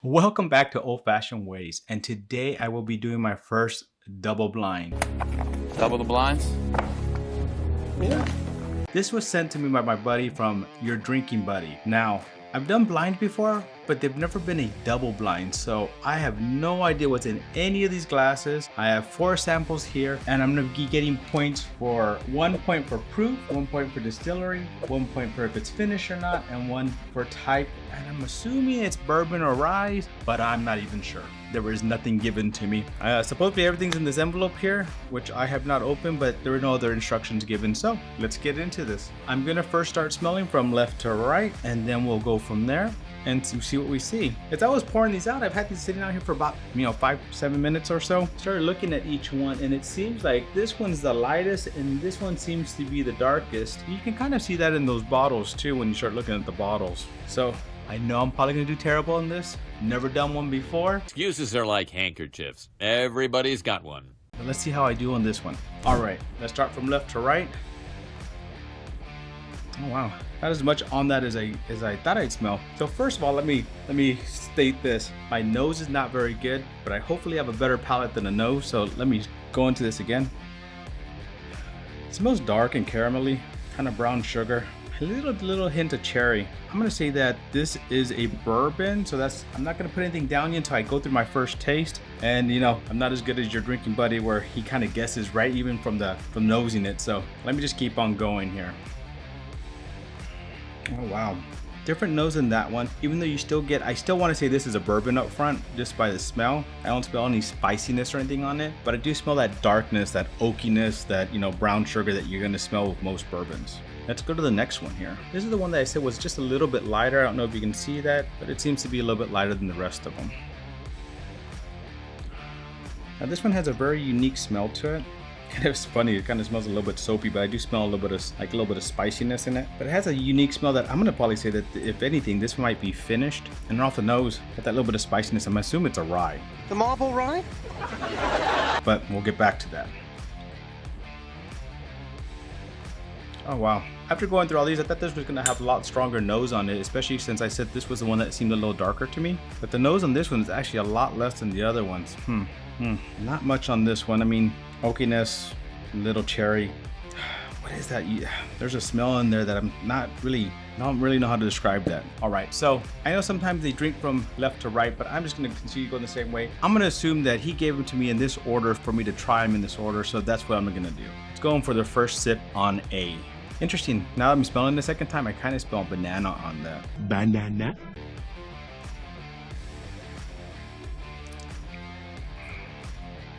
Welcome back to Old Fashioned Ways, and today I will be doing my first double blind. Double the blinds? Yeah. This was sent to me by my buddy from Your Drinking Buddy. Now, I've done blind before, but they've never been a double blind, so I have no idea what's in any of these glasses. I have 4 samples here, and I'm gonna be getting points for 1 point for proof, 1 point for distillery, 1 point for if it's finished or not, and 1 for type. And I'm assuming it's bourbon or rye, but I'm not even sure. There was nothing given to me. Supposedly everything's in this envelope here, which I have not opened, but there were no other instructions given. So let's get into this. I'm gonna first start smelling from left to right, and then we'll go from there and see what we see. As I was pouring these out, I've had these sitting out here for about 5-7 minutes or so. Started looking at each one, and it seems like this one's the lightest and this one seems to be the darkest. You can kind of see that in those bottles too when you start looking at the bottles. So I know I'm probably gonna do terrible on this. Never done one before. Excuses are like handkerchiefs. Everybody's got one. But let's see how I do on this one. All right, let's start from left to right. Oh wow, not as much on that as I thought I'd smell. So first of all, let me state this. My nose is not very good, but I hopefully have a better palate than a nose. So let me go into this again. It smells dark and caramelly, kind of brown sugar. A little hint of cherry. I'm gonna say that this is a bourbon, so I'm not gonna put anything down yet until I go through my first taste. And you know, I'm not as good as Your Drinking Buddy where he kind of guesses right even from nosing it. So let me just keep on going here. Oh wow, different nose than that one. Even though I still want to say this is a bourbon up front just by the smell. I don't smell any spiciness or anything on it, but I do smell that darkness, that oakiness, that brown sugar that you're gonna smell with most bourbons. Let's go to the next one here. This is the one that I said was just a little bit lighter. I don't know if you can see that, but it seems to be a little bit lighter than the rest of them. Now this one has a very unique smell to it. Kind of funny, it kind of smells a little bit soapy, but I do smell a little bit of spiciness in it. But it has a unique smell that I'm gonna probably say that if anything, this might be finished. And off the nose, got that little bit of spiciness. I'm assuming it's a rye. The marble rye? But we'll get back to that. Oh wow. After going through all these, I thought this was gonna have a lot stronger nose on it, especially since I said this was the one that seemed a little darker to me. But the nose on this one is actually a lot less than the other ones. Not much on this one. I mean, oakiness, little cherry. What is that? There's a smell in there that I don't really know how to describe that. All right, so I know sometimes they drink from left to right, but I'm just gonna continue going the same way. I'm gonna assume that he gave them to me in this order for me to try them in this order, so that's what I'm gonna do. Let's go in for the first sip on A. Interesting, now that I'm smelling the second time, I kind of smell banana on that. Banana?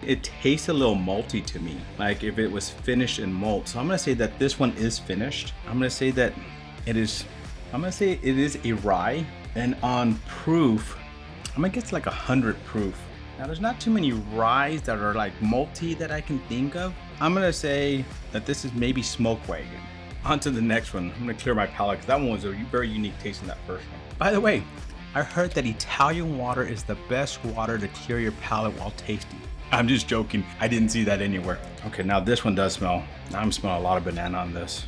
It tastes a little malty to me, like if it was finished in malt. So I'm gonna say that this one is finished. I'm gonna say it is a rye, and on proof, I'm gonna guess like 100 proof. Now there's not too many ryes that are like malty that I can think of. I'm gonna say that this is maybe Smoke Wagon. On to the next one. I'm gonna clear my palate because that one was a very unique taste in that first one. By the way, I heard that Italian water is the best water to clear your palate while tasting. I'm just joking. I didn't see that anywhere. Okay, now this one does smell. I'm smelling a lot of banana on this.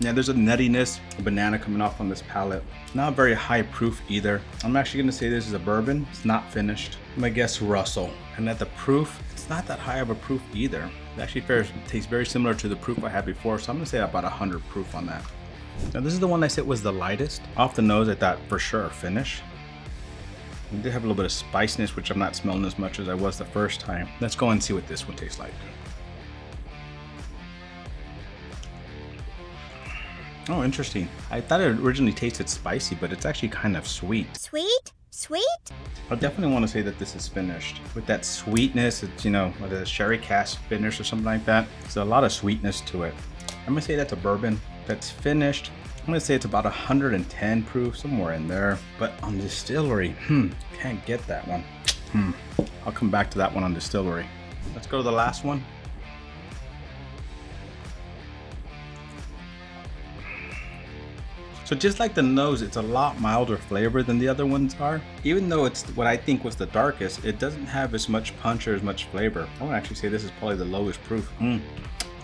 Yeah, there's a nuttiness of banana coming off on this palate. Not very high proof either. I'm actually gonna say this is a bourbon. It's not finished. I'm gonna guess Russell. And at the proof, it's not that high of a proof either. It actually tastes very similar to the proof I had before, so I'm gonna say about 100 proof on that. Now this is the one I said was the lightest. Off the nose, I thought for sure finish. It did have a little bit of spiciness, which I'm not smelling as much as I was the first time. Let's go and see what this one tastes like. Oh, interesting. I thought it originally tasted spicy, but it's actually kind of sweet. Sweet? Sweet? I definitely want to say that this is finished. With that sweetness, it's, with a sherry cask finish or something like that. There's a lot of sweetness to it. I'm gonna say that's a bourbon that's finished. I'm gonna say it's about 110 proof, somewhere in there. But on distillery, can't get that one. I'll come back to that one on distillery. Let's go to the last one. So just like the nose, it's a lot milder flavor than the other ones are. Even though it's what I think was the darkest, it doesn't have as much punch or as much flavor. I would actually say this is probably the lowest proof.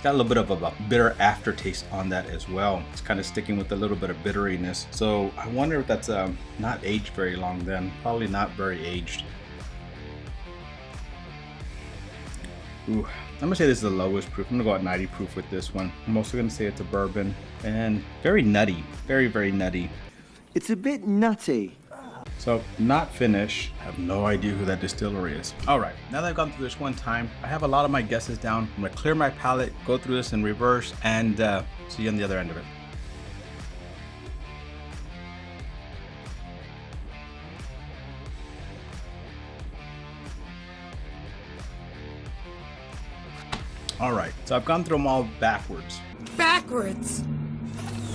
Got a little bit of a bitter aftertaste on that as well. It's kind of sticking with a little bit of bitteriness. So I wonder if that's not aged very long then. Probably not very aged. Ooh, I'm gonna say this is the lowest proof. I'm gonna go at 90 proof with this one. I'm also gonna say it's a bourbon and very nutty, very, very nutty. It's a bit nutty. So not finished. I have no idea who that distillery is. All right, now that I've gone through this one time, I have a lot of my guesses down. I'm gonna clear my palate, go through this in reverse, and see you on the other end of it. All right, so I've gone through them all backwards. Backwards!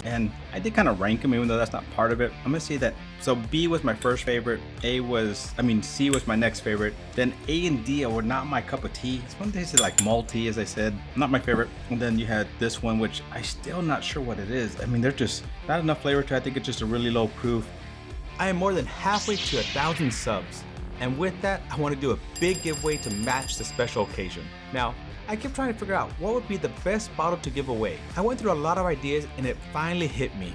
And I did kind of rank them, even though that's not part of it. I'm gonna say that, so B was my first favorite, C was my next favorite, then A and D were not my cup of tea. This one tasted like malty, as I said, not my favorite. And then you had this one, which I still not sure what it is. I mean, there's just not enough flavor to it. I think it's just a really low proof. I am more than halfway to 1,000 subs. And with that, I want to do a big giveaway to match the special occasion. Now, I kept trying to figure out what would be the best bottle to give away. I went through a lot of ideas and it finally hit me.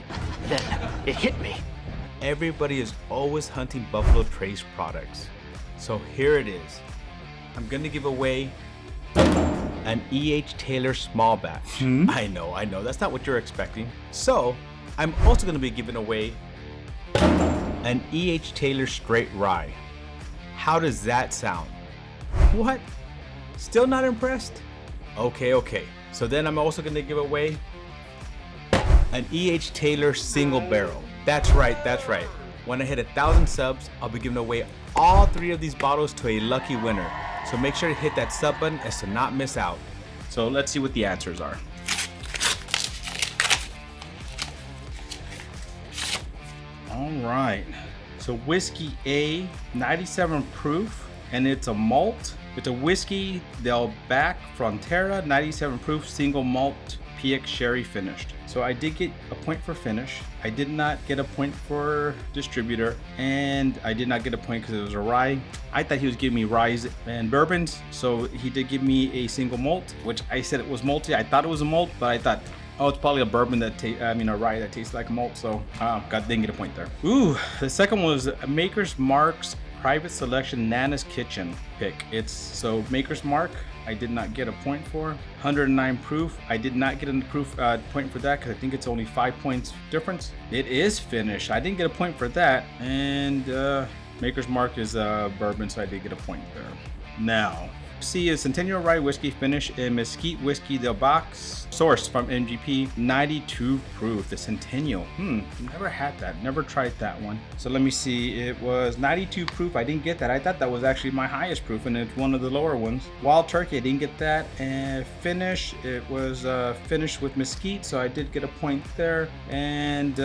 It hit me. Everybody is always hunting Buffalo Trace products. So here it is. I'm gonna give away an E.H. Taylor small batch. I know, that's not what you're expecting. So I'm also gonna be giving away an E.H. Taylor straight rye. How does that sound? What? Still not impressed? Okay. So then I'm also gonna give away an E.H. Taylor single barrel. That's right. When I hit 1,000 subs, I'll be giving away all 3 of these bottles to a lucky winner. So make sure to hit that sub button as to not miss out. So let's see what the answers are. All right. So whiskey A, 97 proof, and it's a malt. It's a whiskey Del Bac Frontera, 97 proof, single malt, PX sherry finished. So I did get a point for finish. I did not get a point for distributor, and I did not get a point because it was a rye. I thought he was giving me ryes and bourbons, so he did give me a single malt, which I said it was malty. I thought it was a malt, but I thought, oh, it's probably a bourbon that a rye that tastes like a malt. So, didn't get a point there. Ooh, the second one was Maker's Mark's Private Selection Nana's Kitchen pick. It's so Maker's Mark. I did not get a point for 109 proof. I did not get a proof point for that because I think it's only 5 points difference. It is finished. I didn't get a point for that, and Maker's Mark is bourbon, so I did get a point there. Now, C is Centennial Rye Whiskey finish in Mesquite Whiskey Del Bac, sourced from MGP, 92 proof, the Centennial. Never had that, never tried that one. So let me see, it was 92 proof, I didn't get that. I thought that was actually my highest proof, and it's one of the lower ones. Wild Turkey, I didn't get that. And finish, it was finished with Mesquite, so I did get a point there. And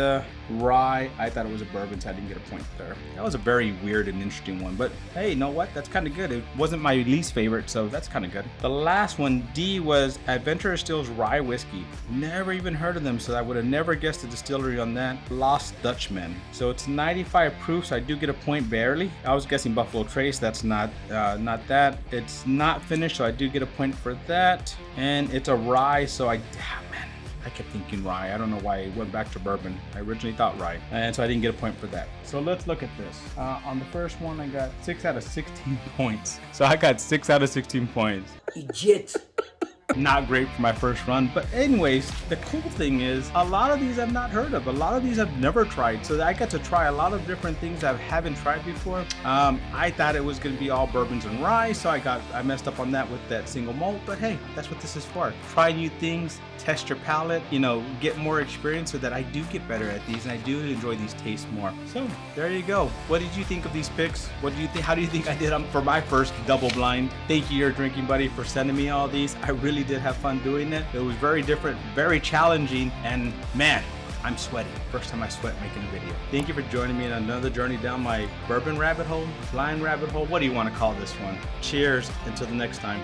Rye, I thought it was a bourbon, so I didn't get a point there. That was a very weird and interesting one, but hey, you know what? That's kind of good. It wasn't my least favorite, so that's kind of good. The last one, D, was Adventurer Stills Rye Whiskey. Never even heard of them, so I would have never guessed the distillery on that. Lost Dutchman. So it's 95 proof, so I do get a point barely. I was guessing Buffalo Trace. That's not that. It's not finished, so I do get a point for that. And it's a rye, so I kept thinking rye. I don't know why I went back to bourbon. I originally thought rye, and so I didn't get a point for that. So let's look at this. On the first one, I got 6 out of 16 points. So I got 6 out of 16 points. Idiot. Not great for my first run, but anyways, the cool thing is a lot of these I've not heard of. A lot of these I've never tried, so I got to try a lot of different things I haven't tried before. I thought it was going to be all bourbons and rye, so I messed up on that with that single malt, but hey, that's what this is for. Try new things, test your palate, get more experience so that I do get better at these and I do enjoy these tastes more. So there you go. What did you think of these picks? What do you think? How do you think I did for my first double blind? Thank you, your drinking buddy, for sending me all these. I really did have fun doing it. It was very different, very challenging, and man, I'm sweating. First time I sweat making a video. Thank you for joining me in another journey down my bourbon rabbit hole, blind rabbit hole. What do you want to call this one? Cheers until the next time.